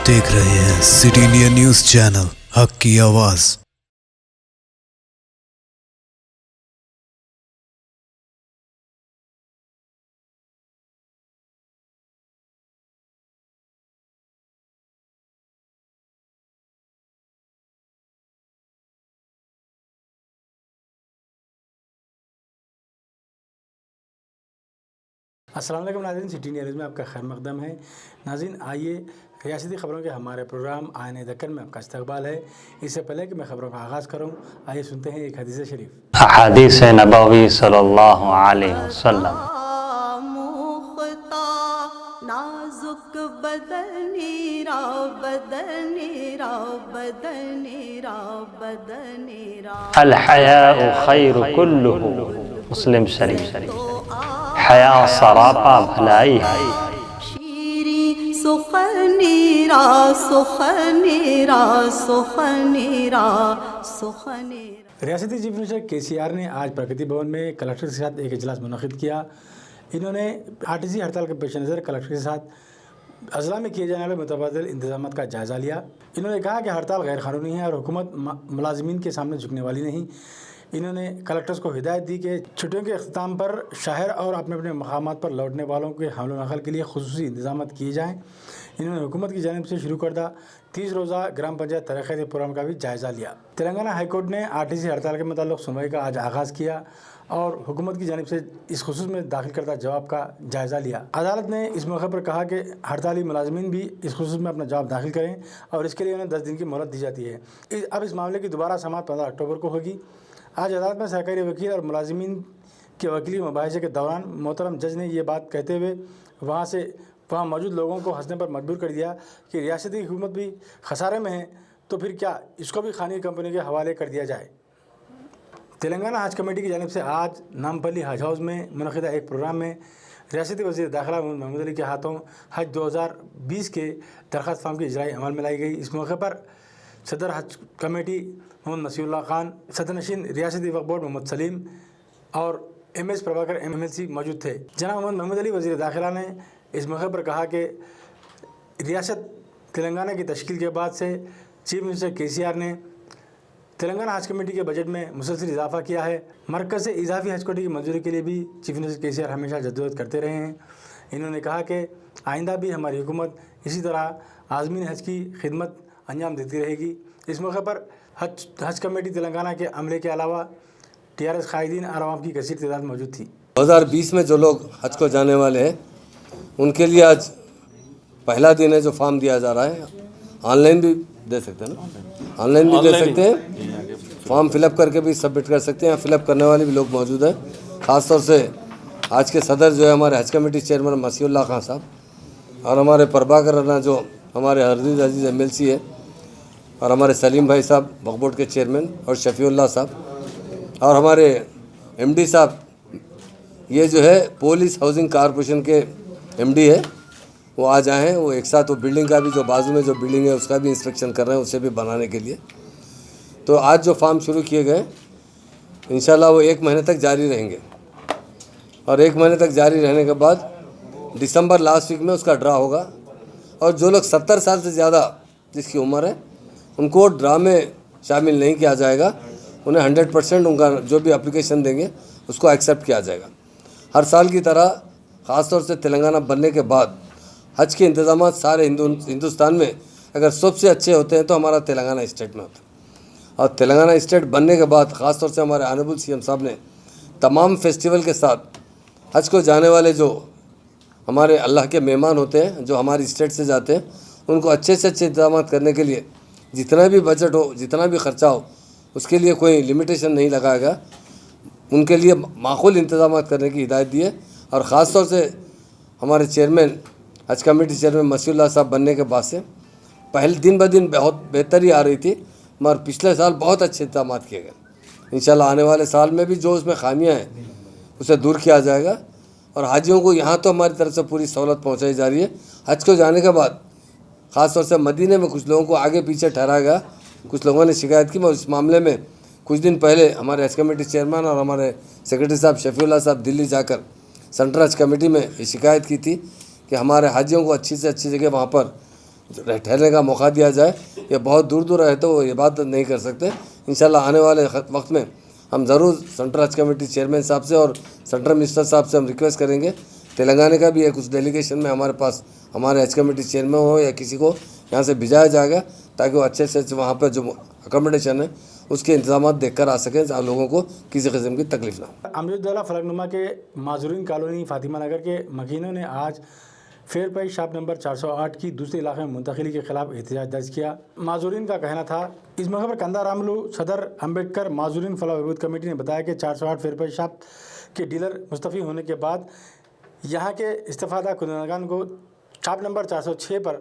देख रहे हैं सिटी इंडिया न्यूज़ चैनल, हक की आवाज़। अस्सलाम वालेकुम नाज़रीन, सिटी न्यूज़ में आपका खैर मकदम है। नाज़रीन, आइए रियासती ख़बरों के हमारे प्रोग्राम आईने दक्कन में आपका इस्तकबाल है। इससे पहले कि मैं ख़बरों का आगाज़ करूं, आइए सुनते हैं एक हदीस शरीफ। हदीस नबवी सल्लल्लाहु अलैहि वसल्लम। नाजुक बदनीरा बदनीरा बदनीरा बदनीरा अल हयाउ खैरु कुल्लुहु, मुस्लिम शरीफ। हया सरापा भलाई है। शीरी सुखनीरा सुखनीरा सुखनीरा सुखनीरा। रियासती चीफ मिनिस्टर KCR ने आज प्रगति भवन में कलेक्टर के साथ एक इजलास मुनक़िद किया। इन्होंने RTC हड़ताल के पेश नज़र कलेक्टर के साथ अजला में किए जाने वाले मुतबादिल इंतजाम का जायज़ा लिया। इन्होंने कहा कि हड़ताल गैर कानूनी है और हुकूमत मुलाजिमीन के सामने झुकने वाली नहीं। इन्होंने कलेक्टर्स को हिदायत दी कि छुट्टियों के अख्ताम पर शहर और अपने अपने मकामात पर लौटने वालों के हमल नकल के लिए खुसूसी इंतजाम किए जाएँ। इन्होंने हुकूमत की जानिब से शुरू करदा 30 रोज़ा ग्राम पंचायत तरक्याती प्रोग्राम का भी जायज़ा लिया। तेलंगाना हाई कोर्ट ने RTC हड़ताल के मुताल्लिक़ सुनवाई का आज आगाज़ किया और हुकूमत की जानिब से इस खुसूस में दाखिल करदा जवाब का जायज़ा लिया। अदालत ने इस मौके पर कहा कि हड़ताली मुलाजमीन भी इस खुसूस में अपना जवाब दाखिल करें और इसके लिए उन्हें 10 दिन की मोहलत दी जाती है। अब इस मामले की दोबारा समाअत 15 अक्टूबर को होगी। आज अदालत में सरकारी वकील और मुलाजमीन के वकीली मुबाहिसे के दौरान मोहतरम जज ने यह बात कहते हुए वहाँ मौजूद लोगों को हंसने पर मजबूर कर दिया कि रियासती हुकूमत भी खसारे में है, तो फिर क्या इसको भी खानी कंपनी के हवाले कर दिया जाए। तेलंगाना हज कमेटी की जानिब से आज नामपल्ली हज हाउस में मुनक़िदा एक प्रोग्राम में रियासती वज़ीर दाखिला महमूद अली के हाथों हज 2020 के दरख्वास्त फार्म की इजराई अमल में लाई गई। इस मौके पर सदर हज कमेटी मोहम्मद मसीउल्लाह खान, सदरनशीन रियासती वक्फ बोर्ड मोहम्मद सलीम और MS प्रभाकर MLC मौजूद थे। जनाब मोहम्मद महमूद अली वज़ीर दाखिला ने इस मौके पर कहा कि रियासत तेलंगाना की तश्कील के बाद से चीफ मिनिस्टर KCR ने तेलंगाना हज कमेटी के बजट में मुसलसल इजाफा किया है। मरकज़ से इजाफी हज कोटे की मंजूरी के लिए भी चीफ मिनिस्टर KCR हमेशा जद्दोजहद करते रहे हैं। इन्होंने कहा कि आइंदा भी हमारी हुकूमत इसी तरह आज़मीन हज की खिदमत अंजाम देती रहेगी। इस मौके पर हज कमेटी तेलंगाना के अमले के अलावा TRS कायदीन और आवाम की कसीर तादाद मौजूद थी। 2020 में जो लोग हज को जाने वाले हैं उनके लिए आज पहला दिन है जो फॉर्म दिया जा रहा है। ऑनलाइन भी दे सकते हैं ना, ऑनलाइन भी दे सकते हैं, फॉर्म फिलअप करके भी सबमिट कर सकते हैं। यहाँ फिलअप करने वाले भी लोग मौजूद हैं। ख़ासतौर से आज के सदर जो है हमारे हज कमेटी चेयरमैन मसीउल्लाह खान साहब और हमारे प्रभाकर राणा जो हमारे हरदीद अजीज़ MLC है और हमारे सलीम भाई साहब वक्फ बोर्ड के चेयरमैन और शफीउल्लाह साहब और हमारे MD साहब, ये जो है पुलिस हाउसिंग कॉरपोरेशन के MD है, वो आज आए हैं। वो एक साथ वो बिल्डिंग का भी जो बाजू में जो बिल्डिंग है उसका भी इंस्पेक्शन कर रहे हैं, उसे भी बनाने के लिए। तो आज जो फार्म शुरू किए गए इंशाल्लाह वो 1 महीने तक जारी रहेंगे और 1 महीने तक जारी रहने के बाद दिसंबर लास्ट वीक में उसका ड्रा होगा। और जो लोग 70 साल से ज़्यादा जिसकी उम्र है उनको ड्रा में शामिल नहीं किया जाएगा। उन्हें 100% उनका जो भी एप्लीकेशन देंगे उसको एक्सेप्ट किया जाएगा। हर साल की तरह ख़ासतौर से तेलंगाना बनने के बाद हज के इंतज़ाम सारे हिंदुस्तान में अगर सबसे अच्छे होते हैं तो हमारा तेलंगाना स्टेट में होता है। और तेलंगाना स्टेट बनने के बाद ख़ासतौर से हमारे ऑनरेबल CM साहब ने तमाम फेस्टिवल के साथ हज को जाने वाले जो हमारे अल्लाह के मेहमान होते हैं, जो हमारी स्टेट से जाते हैं, उनको अच्छे से अच्छे इंतजाम करने के लिए जितना भी बजट हो, जितना भी ख़र्चा हो, उसके लिए कोई लिमिटेशन नहीं लगाएगा। उनके लिए माकूल इंतजाम करने की हिदायत दी है। और ख़ास तौर से हमारे चेयरमैन हज कमेटी चेयरमैन मसीउल्लाह साहब बनने के बाद से पहले दिन ब दिन बहुत बेहतरी आ रही थी, मगर पिछले साल बहुत अच्छे इंतजाम किए गए। इंशाल्लाह आने वाले साल में भी जो उसमें खामियां हैं उसे दूर किया जाएगा। और हाजियों को यहाँ तो हमारी तरफ से पूरी सहूलत पहुँचाई जा रही है। हज को जाने के बाद ख़ास तौर से मदीने में कुछ लोगों को आगे पीछे ठहराया गया। कुछ लोगों ने शिकायत की, मगर इस मामले में कुछ दिन पहले हमारे हज कमेटी चेयरमैन और हमारे सेक्रेटरी साहब शफीउल्लाह साहब दिल्ली जाकर सेंट्रल हज कमेटी में ये शिकायत की थी कि हमारे हाजियों को अच्छी से अच्छी जगह वहाँ पर ठहरने का मौका दिया जाए। ये बहुत दूर दूर है तो ये बात नहीं कर सकते। इंशाल्लाह आने वाले वक्त में हम ज़रूर सेंट्रल हज कमेटी चेयरमैन साहब से और सेंट्रल मिनिस्टर साहब से हम रिक्वेस्ट करेंगे। तेलंगाना का भी एक उस डेलीगेशन में हमारे पास हमारे हज कमेटी चेयरमैन हो या किसी को यहाँ से भिजाया जाएगा ताकि वो अच्छे से वहाँ पर जो अकोमोडेशन है उसके इंतजाम देखकर आ सकें, जहाँ लोगों को किसी किस्म की तकलीफ ना हो। अमजदौला फलकनुमा के माजूरीन कॉलोनी फातिमा नगर के मकीनों ने आज फेयर प्राइस शॉप नंबर 408 की दूसरे इलाके में मुंतकिली के खिलाफ एहतजाज दर्ज किया। माजूरीन का कहना था, इस मौके पर कंदा रामलू सदर अम्बेडकर माजूरीन फलाह बहबूद कमेटी ने बताया कि 408 फेयर प्राइस शॉप के डीलर मुस्तफ़ी होने के बाद यहाँ के इस्तेफादा कुनंदगान को शॉप नंबर 406 पर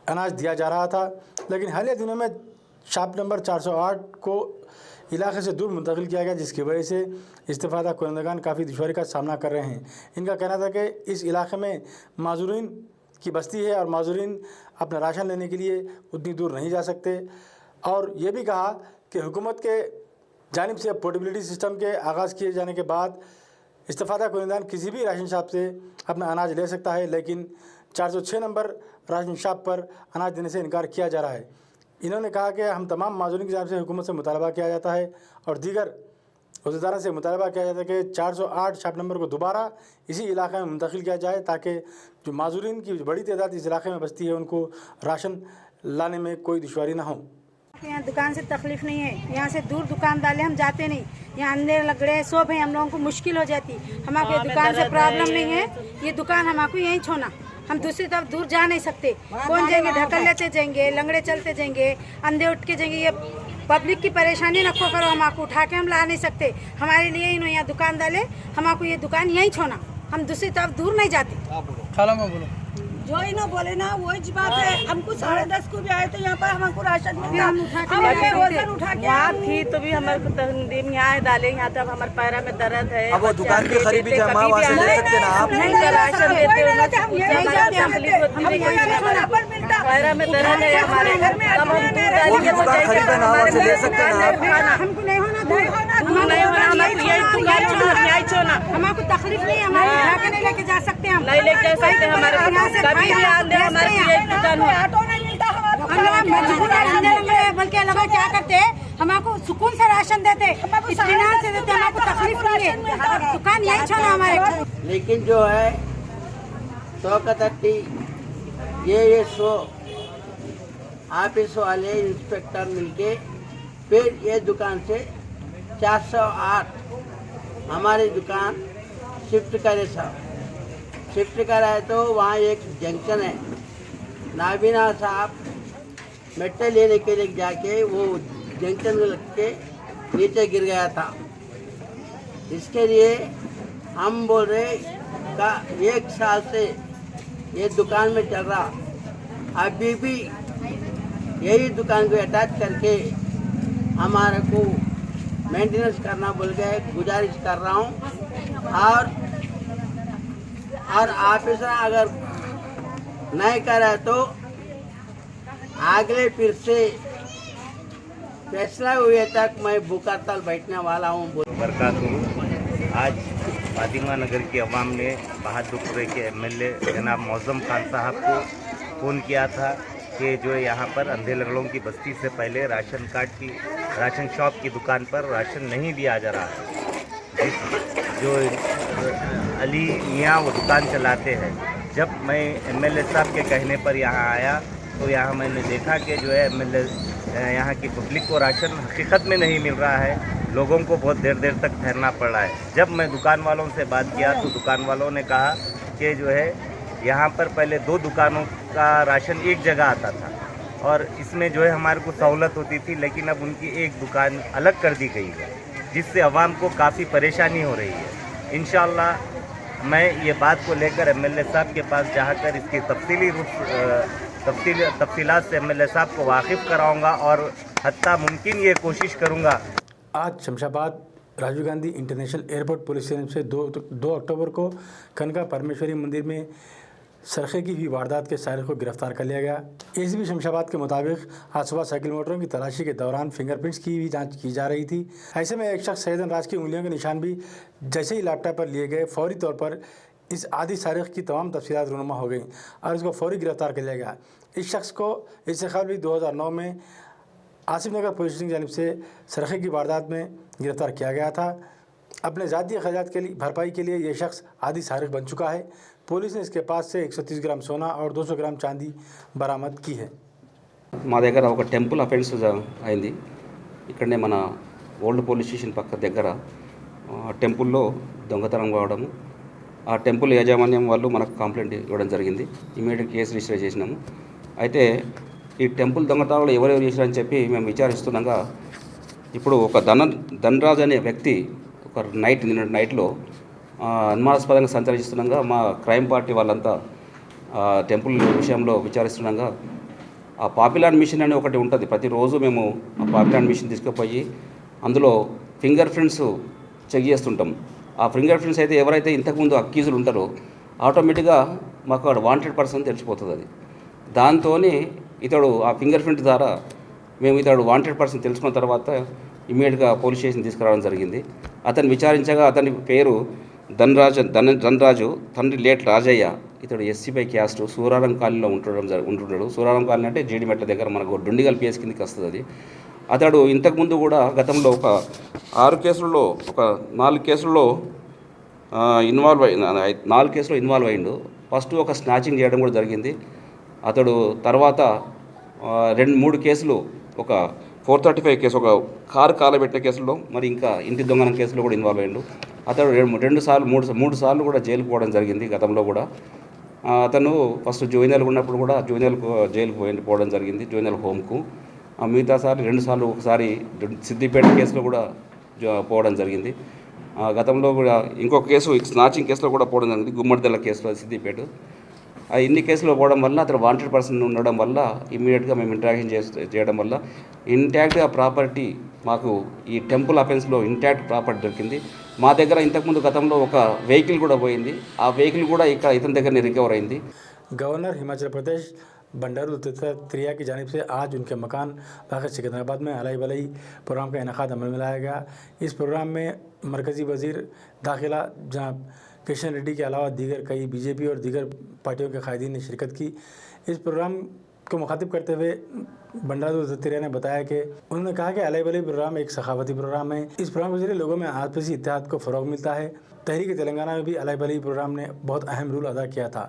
अनाज दिया जा रहा था, लेकिन हालिया दिनों में शॉप नंबर 408 को इलाके से दूर मुंतकिल किया गया, जिसकी वजह से इस्तेफादा कुनंदगान काफ़ी दुश्वारी का सामना कर रहे हैं। इनका कहना था कि इस इलाके में माजूरीन की बस्ती है और माजूरीन अपना राशन लेने के लिए उतनी दूर नहीं जा सकते, और ये भी कहा कि हुकूमत के जानिब से पोर्टेबिलिटी सिस्टम के आगाज़ किए जाने के बाद इस्तेफादा कुनंदगान किसी भी राशन शॉप से अपना अनाज ले सकता है, लेकिन 406 नंबर राशन शॉप पर अनाज देने से इनकार किया जा रहा है। इन्होंने कहा कि हम तमाम माजूरीन की जानिब से हुकूमत से मुतालबा किया जाता है और दीगर उहदेदारों से मुतालबा किया जाता है कि 408 शॉप नंबर को दोबारा इसी इलाके में मुंतकिल किया जाए ताकि जो माजूरीन की बड़ी तादाद इस इलाके में बसती है उनको राशन लाने में कोई दुश्वारी ना हो। यहाँ दुकान से तकलीफ नहीं है, यहाँ से दूर दुकान डाले हम जाते नहीं, यहाँ अंधेरे लगड़े सब है, हम लोगों को मुश्किल हो जाती। हमारे दुकान से प्रॉब्लम नहीं है, ये दुकान हमको यहीं छोड़ना, हम दूसरी तरफ दूर जा नहीं सकते। कौन जाएंगे, ढकल लेते जाएंगे, लंगड़े चलते जाएंगे, अंधे उठ के जाएंगे। ये पब्लिक की परेशानी नको करो, हमको उठा के हम ला नहीं सकते। हमारे लिए इन्होंने यहाँ दुकान डाले, हमको ये दुकान यहीं छोड़ना, हम दूसरी तरफ दूर नहीं जाते। जो इन्हों बोले ना वही बात है। हमको 10:30 को भी आए तो यहाँ पर हमको राशन मिला, हम उठा के वहाँ थी तो भी हमारे तंदीम यहाँ डाले, यहाँ तक हमारे पैरा में दर्द है। अब वो दुकान की खरीदी ले सकते ना आप, राशन देते पैरा में दर्द है हमारे, ले सकते ना आप। हमको नहीं होना, हमको तकलीफ नहीं, हमारे नहीं लेके जा सकते, हम नहीं लेके जा सकते। हमारे कभी भी आंधे हमारे दुकान है, ऑटो नहीं मिलता बल्कि लगा क्या करते हैं, हमको सुकून से राशन देते, इत्मीनान से देते, हमको तकलीफ नहीं है। दुकान यही छोड़ना हमारे। लेकिन जो है 100 का 30 ये 100 ऑफिस वाले इंस्पेक्टर मिलके फिर ये दुकान से 408 हमारी दुकान शिफ्ट करे। सब शिफ्ट कराए तो वहाँ एक जंक्शन है, नाबीना साहब मेट्टे लेने के लिए जाके वो जंक्शन में लग के नीचे गिर गया था। इसके लिए हम बोल रहे का 1 साल से ये दुकान में चल रहा, अभी भी यही दुकान को अटैच करके हमारे को मेंटेनेंस करना बोल गए, गुजारिश कर रहा हूँ। और ऑफिसर अगर नहीं करे तो अगले फिर से फैसला हुए तक मैं भूख हड़ताल बैठने वाला हूँ। आज फातिमा नगर की अवाम ने बहादुरपुर के एमएलए जनाब मौज़म खान साहब को फ़ोन किया था कि जो यहाँ पर अंधे लंगड़ों की बस्ती से पहले राशन शॉप की दुकान पर राशन नहीं दिया जा रहा है। जो अली मियाँ वो दुकान चलाते हैं। जब मैं एमएलए साहब के कहने पर यहाँ आया तो यहाँ मैंने देखा कि जो है एमएलए यहाँ की पब्लिक को राशन हकीकत में नहीं मिल रहा है, लोगों को बहुत देर तक ठहरना पड़ रहा है। जब मैं दुकान वालों से बात किया तो दुकान वालों ने कहा कि जो है यहाँ पर पहले 2 दुकानों का राशन एक जगह आता था और इसमें जो है हमारे को सहूलत होती थी, लेकिन अब उनकी एक दुकान अलग कर दी गई है, जिससे आवाम को काफ़ी परेशानी हो रही है। इंशाअल्लाह मैं ये बात को लेकर एमएलए साहब के पास जाकर इसकी तफसीलात से एमएलए साहब को वाकिफ़ कराऊंगा और हत्ता मुमकिन ये कोशिश करूंगा। आज Shamshabad Rajiv Gandhi international airport police station से 2 अक्टूबर को कनका परमेश्वरी मंदिर में सरखे की हुई वारदात के सारिक को गिरफ्तार कर लिया गया। एसीपी शमशाबाद के मुताबिक आज सुबह साइकिल मोटरों की तलाशी के दौरान फिंगरप्रिंट्स की भी जांच की जा रही थी। ऐसे में एक शख्स सैयदन राज की उंगलियों के निशान भी जैसे ही लैपटॉप पर लिए गए फौरी तौर पर इस आदि सारिक की तमाम तफसीलात रूनुमा हो गई और इसको फौरी गिरफ्तार कर लिया गया। इस शख्स को इससे कबल भी 2009 में आसिफ नगर पुलिस की जानिब से सरखे की वारदात में गिरफ्तार किया गया था। अपने ज़ाती अखराजात के लिए भरपाई के लिए ये शख्स आदि सारिक बन चुका है। पुलिस ने इसके पास से 130 ग्राम सोना और 200 ग्राम चांदी बरामद की है। మా దగ్గర ఒక టెంపుల్ అఫెన్స్ అయింది. ఇక్కడనే మన ఓల్డ్ పోలీస్ స్టేషన్ పక్క దగ్గర టెంపుల్లో దొంగతనం కావడము, ఆ టెంపుల్ యాజమాన్యం వాళ్ళు మనకు కంప్లైంట్ ఇవ్వడం జరిగింది. ఇమీడియట్ కేసు రిజిస్టర్ చేసినాము. అయితే ఈ టెంపుల్ దొంగతనాలు ఎవరెవరు చేశారని చెప్పి మేము విచారిస్తున్నాగా ఇప్పుడు ఒక ధనరాజ్ అనే వ్యక్తి ఒక నిన్న నైట్లో అనుమానాస్పదంగా సంచరిస్తుండగా మా క్రైమ్ పార్టీ వాళ్ళంతా టెంపుల్ విషయంలో విచారిస్తుండగా ఆ పాపులర్ మిషన్ అనే ఒకటి ఉంటుంది. ప్రతిరోజు మేము ఆ పాపులర్ మిషన్ తీసుకుపోయి అందులో ఫింగర్ ప్రింట్స్ చెక్ చేస్తుంటాం. ఆ ఫింగర్ ప్రింట్స్ అయితే ఎవరైతే ఇంతకుముందు అక్యూజులు ఉంటారో ఆటోమేటిక్గా మాకు అక్కడ వాంటెడ్ పర్సన్ తెలిసిపోతుంది. అది దాంతో ఇతడు ఆ ఫింగర్ ప్రింట్ ద్వారా మేము ఇతడు వాంటెడ్ పర్సన్ తెలుసుకున్న తర్వాత ఇమీడియట్గా పోలీస్ స్టేషన్ తీసుకురావడం జరిగింది. అతను విచారించగా అతని పేరు ధనరాజు, తండ్రి లేట్ రాజయ్య. ఇతడు ఎస్సీపై క్యాస్ట్, సూరారం కాలనీలో ఉంటున్నాడు. సూరారం కాలనీ అంటే జీడిమెట్ల దగ్గర మనకు డుండిగల్ పిఎస్ కిందకి వస్తుంది అది. అతడు ఇంతకుముందు కూడా గతంలో ఒక 6 కేసుల్లో ఒక 4 కేసుల్లో ఇన్వాల్వ్ అయ్యిండు. ఫస్ట్ ఒక స్నాచింగ్ చేయడం కూడా జరిగింది. అతడు తర్వాత 2-3 కేసులు, ఒక 435 కేసు, ఒక కారు కాలబెట్టిన కేసులో, మరి ఇంకా ఇంటి దొంగనం కేసులో కూడా ఇన్వాల్వ్ అయ్యిండు. అతడు 3 సార్లు కూడా జైలుకు పోవడం జరిగింది. గతంలో కూడా అతను ఫస్ట్ జూనియర్ ఉన్నప్పుడు కూడా జైలుకు పోవడం జరిగింది, జూనియర్ హోమ్కు. మిగతా సార్లు 2 సార్లు, ఒకసారి సిద్దిపేట కేసులో కూడా పోవడం జరిగింది. గతంలో కూడా ఇంకొక కేసు స్నాచింగ్ కేసులో కూడా పోవడం జరిగింది, గుమ్మడిదెల్ల కేసులో సిద్దిపేట. ఇన్ని కేసులో పోవడం వల్ల అతను వాంటెడ్ పర్సన్ ఉండడం వల్ల ఇమ్మీడియట్గా మేము ఇంట్రాక్షన్ చేయడం వల్ల ఇంటాక్ట్గా ప్రాపర్టీ మాకు ఈ టెంపుల్ అఫెన్స్లో ఇంటాక్ట్ ప్రాపర్టీ దొరికింది. మా దగ్గర ఇంతకుముందు గతంలో ఒక వెహికల్ కూడా పోయింది. ఆ వెహికల్ కూడా ఇక్కడ ఇతని దగ్గర రికవర్ అయింది. गवर्नर हिमाचल प्रदेश बंडारू दत्तात्रेय की जानिब से आज उनके मकान वाक़ सिकंदराबाद में अलाई बलई प्रोग्राम का इनेकाद अमल में लाया गया। इस प्रोग्राम में मरकज़ी वज़ीर दाखिला जनाब किशन रेड्डी के अलावा दीगर कई बीजेपी और दीगर पार्टियों के कायदीन ने शिरकत की। इस प्रोग्राम को मुखातिब करते हुए बंडारू दत्तात्रेय ने बताया कि उन्होंने कहा कि अलाई बलई प्रोग्राम एक सखावती प्रोग्राम है। इस प्रोग्राम के जरिए लोगों में आपसी इत्तेहाद को फ़रोग़ मिलता है। तहरीक तेलंगाना में भी अलाई बलई प्रोग्राम ने बहुत अहम रोल अदा किया था।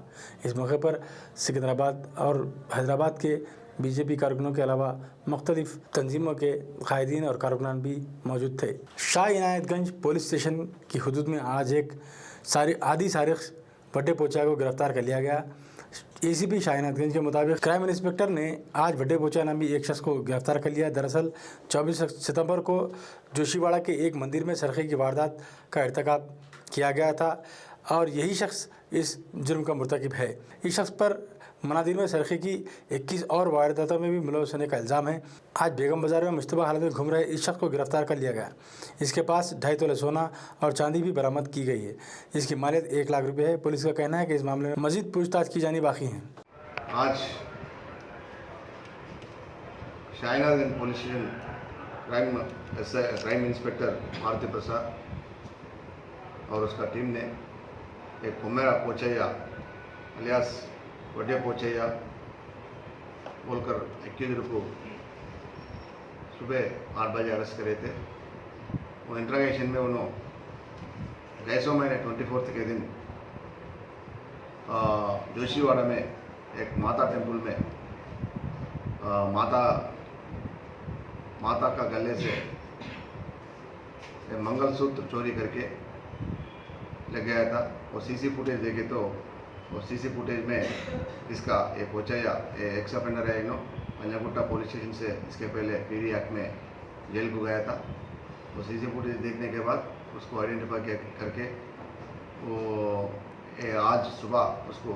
इस मौके पर सिकंदराबाद और हैदराबाद के बीजेपी कारकुनों के अलावा मुख्तलिफ तंजीमों के कायदीन और कारकुनान भी मौजूद थे। शाह इनायतगंज पुलिस स्टेशन की हदूद में आज एक आदि सारिक वड्डे पोचा को गिरफ्तार कर लिया गया। एसीपी शाह इनायतगंज के मुताबिक क्राइम इंस्पेक्टर ने आज वड्डे पोचा नामी एक शख्स को गिरफ्तार कर लिया। दरअसल 24 सितंबर को जोशीवाड़ा के एक मंदिर में सरखे की वारदात का इर्तिकाब किया गया था और यही शख्स इस जुर्म का मुर्तकिब है। इस शख्स पर मनादिर में सरखे की 21 और वारदातों में भी मुलव्वस होने का इल्ज़ाम है। आज बेगम बाज़ार में मुश्तबा हालत में घूम रहे इस शख्स को गिरफ्तार कर लिया गया। इसके पास 2.5 तोले सोना और चांदी भी बरामद की गई है, जिसकी मालियत 1 लाख रुपये है। पुलिस का कहना है कि इस मामले में मज़ीद पूछताछ की जानी बाकी है। आज Shahnaganj police station crime inspector Maruti Prasad और उसका टीम ने एक कुमेरा पोचैया अलियास वड्डे पोचैया बोलकर एक्यूज़र को सुबह 8 बजे अरेस्ट करे थे। वो इंट्रोगेशन में उन्होंने 2 महीने 24 के दिन जोशीवाड़ा में एक माता टेम्पल में माता का गले से मंगलसूत्र चोरी करके ले गया था। और सीसी फुटेज देखे तो और सीसी फुटेज में इसका एक पोचैया एक्स ऑफेंडर है इनो पंजागुट्टा पुलिस स्टेशन से इसके पहले पीडी एक्ट में जेल को गया था। वो सीसी फुटेज देखने के बाद उसको आइडेंटिफाई करके वो आज सुबह उसको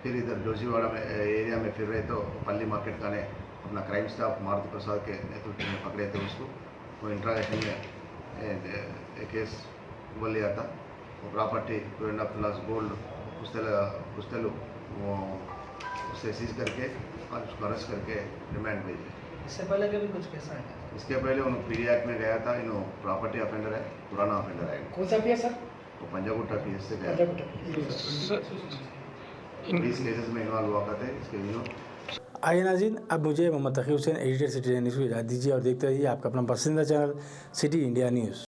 फिर इधर जोशीवाड़ा में एरिया में फिर रहे तो पल्ली मार्केट का ने अपना क्राइम स्टाफ मारुति प्रसाद के नेतृत्व में पकड़े थे उसको। वो इंट्रागेशन में केस बोल लिया था। वो प्रॉपर्टी 2.5 लाख गोल्ड पुस्तलों वो उसे सीज करके और उसको अरेस्ट करके रिमांड भेजे। इससे पहले के भी कुछ केस आए? इसके पहले उन्होंने पीडी एक्ट में गया था। इन्हों प्रॉपर्टी ऑफेंडर है, पुराना ऑफेंडर है। कौन सा पिया सर? वो पंजागुट्टा पीएस से गया। 20 केसेस में इन्वॉल्व हुआ करते इसके आइए नाज़रीन, अब मुझे मोहम्मद तकी हुसैन एडिटर सिटी न्यूज़ को इजाज़त दीजिए और देखते रहिए आपका अपना पसंदीदा चैनल सिटी इंडिया न्यूज़।